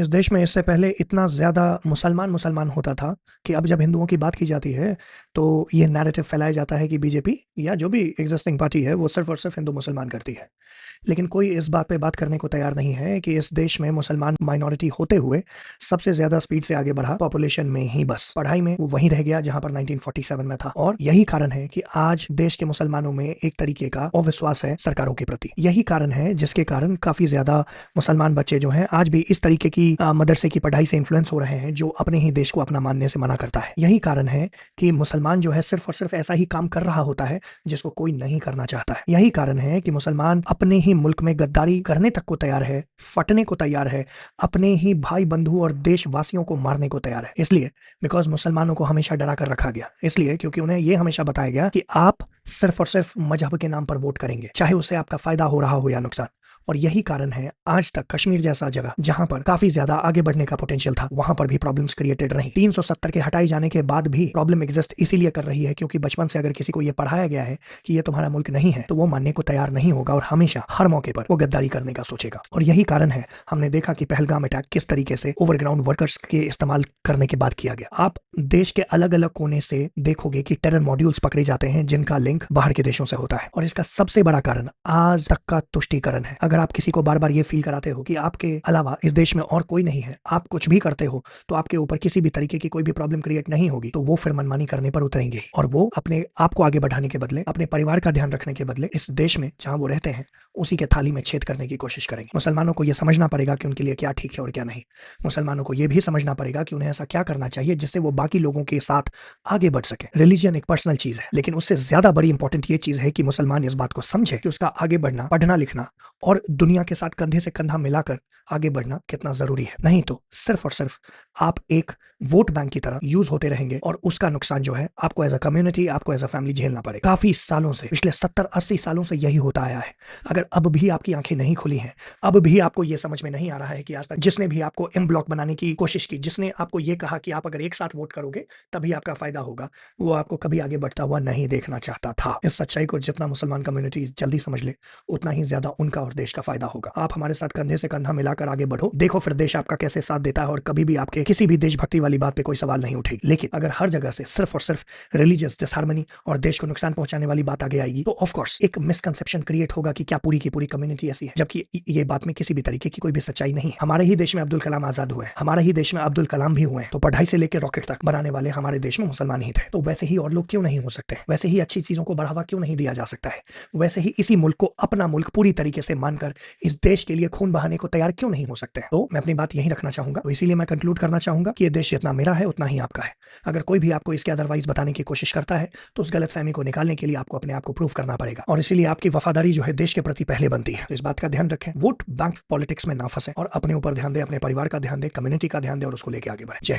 इस देश में इससे पहले इतना ज़्यादा मुसलमान होता था कि अब जब हिंदुओं की बात की जाती है, तो ये नैरेटिव फैलाया जाता है कि बीजेपी या जो भी एग्जिस्टिंग पार्टी है, वो सिर्फ़ और सिर्फ़ हिंदू मुसलमान करती है। लेकिन कोई इस बात पे बात करने को तैयार नहीं है कि इस देश में मुसलमान माइनॉरिटी होते हुए सबसे ज़्यादा स्पीड से आगे बढ़ा पॉपुलेशन में ही बस। पढ़ाई में वो वहीं रह गया जहाँ पर 1947 में था और यही कारण है कि आज देश के मुसलमानों में एक तरीके का अविश्वास है सरकारों के प्रति। यही कारण है जिसके कारण काफ़ी ज़्यादा मुसलमान बच्चे जो हैं आज भी इस तरीके की मदरसे की पढ़ाई से इन्फ्लुएंस हो रहे हैं जो अपने ही देश को अपना मानने से मना करता है। यही कारण है कि मुसलमान जो है सिर्फ और सिर्फ ऐसा ही काम कर रहा होता है जिसको कोई नहीं करना चाहता है। यही कारण है कि मुसलमान अपने ही मुल्क में गद्दारी करने तक को तैयार है, फटने को तैयार है, अपने ही भाई बंधु और देशवासियों को मारने को तैयार है। इसलिए बिकॉज मुसलमानों को हमेशा डरा कर रखा गया, इसलिए क्योंकि उन्हें यह हमेशा बताया गया कि आप सिर्फ और सिर्फ मजहब के नाम पर वोट करेंगे, चाहे उससे आपका फायदा हो रहा हो या नुकसान। और यही कारण है आज तक कश्मीर जैसा जगह जहां पर काफी ज्यादा आगे बढ़ने का पोटेंशियल था, वहां पर भी प्रॉब्लम्स क्रिएटेड रही। 370 के हटाए जाने के बाद भी प्रॉब्लम एग्जिस्ट इसीलिए कर रही है क्योंकि बचपन से अगर किसी को यह पढ़ाया गया है कि ये तुम्हारा मुल्क नहीं है, तो वो मानने को तैयार नहीं होगा और हमेशा हर मौके पर वो गद्दारी करने का सोचेगा। और यही कारण है हमने देखा कि पहलगाम अटैक किस तरीके से ओवरग्राउंड वर्कर्स के इस्तेमाल करने के बाद किया गया। आप देश के अलग अलग कोने से देखोगे कि टेरर मॉड्यूल्स पकड़े जाते हैं जिनका लिंक बाहर के देशों से होता है और इसका सबसे बड़ा कारण आज तक का तुष्टीकरण है। अगर आप किसी को बार बार ये फील कराते हो कि आपके अलावा इस देश में और कोई नहीं है, आप कुछ भी करते हो तो आपके ऊपर किसी भी तरीके की कोई भी प्रॉब्लम क्रिएट नहीं होगी, तो वो फिर मनमानी करने पर उतरेंगे और वो अपने आप को आगे बढ़ाने के बदले, अपने परिवार का ध्यान रखने के बदले इस देश में जहां वो रहते हैं उसी के थाली में छेद करने की कोशिश करेंगे। मुसलमानों को यह समझना पड़ेगा कि उनके लिए क्या ठीक है और क्या नहीं। मुसलमानों को यह भी समझना पड़ेगा कि उन्हें ऐसा क्या करना चाहिए जिससे वो बाकी लोगों के साथ आगे बढ़ सके। रिलीजन एक पर्सनल चीज है, लेकिन उससे ज्यादा बड़ी इंपॉर्टेंट ये चीज है कि मुसलमान इस बात को समझे कि उसका आगे बढ़ना, पढ़ना लिखना और दुनिया के साथ कंधे से कंधा मिलाकर आगे बढ़ना कितना जरूरी है। नहीं तो सिर्फ और सिर्फ आप एक वोट बैंक की तरह यूज होते रहेंगे और उसका नुकसान जो है आपको एज अ कम्युनिटी, आपको एज अ फैमिली झेलना पड़ेगा। काफी सालों से, पिछले 70-80 सालों से यही होता आया है। अगर अब भी आपकी आंखें नहीं खुली हैं, अब भी आपको यह समझ में नहीं आ रहा है कि आज तक जिसने भी आपको एम ब्लॉक बनाने की कोशिश की, जिसने आपको यह कहा कि आप अगर एक साथ वोट करोगे तभी आपका फायदा होगा, वो आपको कभी आगे बढ़ता हुआ नहीं देखना चाहता था। इस सच्चाई को जितना मुसलमान कम्युनिटी जल्दी समझ ले, उतना ही ज्यादा उनका और देश का फायदा होगा। आप हमारे साथ कंधे से कंधा मिलाकर आगे बढ़ो, देखो फिर देश आपका कैसे साथ देता है और कभी भी आपके किसी भी देशभक्ति वाली बात पे कोई सवाल नहीं उठेगी। लेकिन अगर हर जगह से सिर्फ और सिर्फ रिलीजियस डिसहार्मनी और देश को नुकसान पहुंचाने वाली बात आगे आएगी, तो ऑफ कोर्स एक मिसकंसेप्शन क्रिएट होगा कि क्या पूरी की पूरी कम्युनिटी ऐसी है, जबकि ये बात में किसी भी तरीके की कोई भी सच्चाई नहीं है। हमारे ही देश में अब्दुल कलाम आजाद हुए, हमारे ही देश में अब्दुल कलाम भी हुए, तो पढ़ाई से लेकर रॉकेट तक बनाने वाले हमारे देश में मुसलमान ही थे। तो वैसे ही और लोग क्यों नहीं हो सकते? वैसे ही अच्छी चीजों को बढ़ावा क्यों नहीं दिया जा सकता है? वैसे ही इसी मुल्क को अपना मुल्क पूरी तरीके से मानकर इस देश के लिए खून बहाने को तैयार क्यों नहीं हो सकते? तो मैं अपनी बात यहीं रखना चाहूंगा। तो इसीलिए मैं कंक्लूड करना चाहूंगा कि ये देश जितना मेरा है उतना ही आपका है। अगर कोई भी आपको इसके अदरवाइज बताने की कोशिश करता है तो उस गलतफहमी को निकालने के लिए आपको अपने आप को प्रूव करना पड़ेगा और इसीलिए आपकी वफादारी जो है देश के प्रति पहले बनती है। तो इस बात का ध्यान रखें, वोट बैंक पॉलिटिक्स में ना फंसे और अपने ऊपर ध्यान दें, अपने परिवार का ध्यान दें, कम्युनिटी का ध्यान दें और उसको लेकर आगे बढ़े। जय हिंद।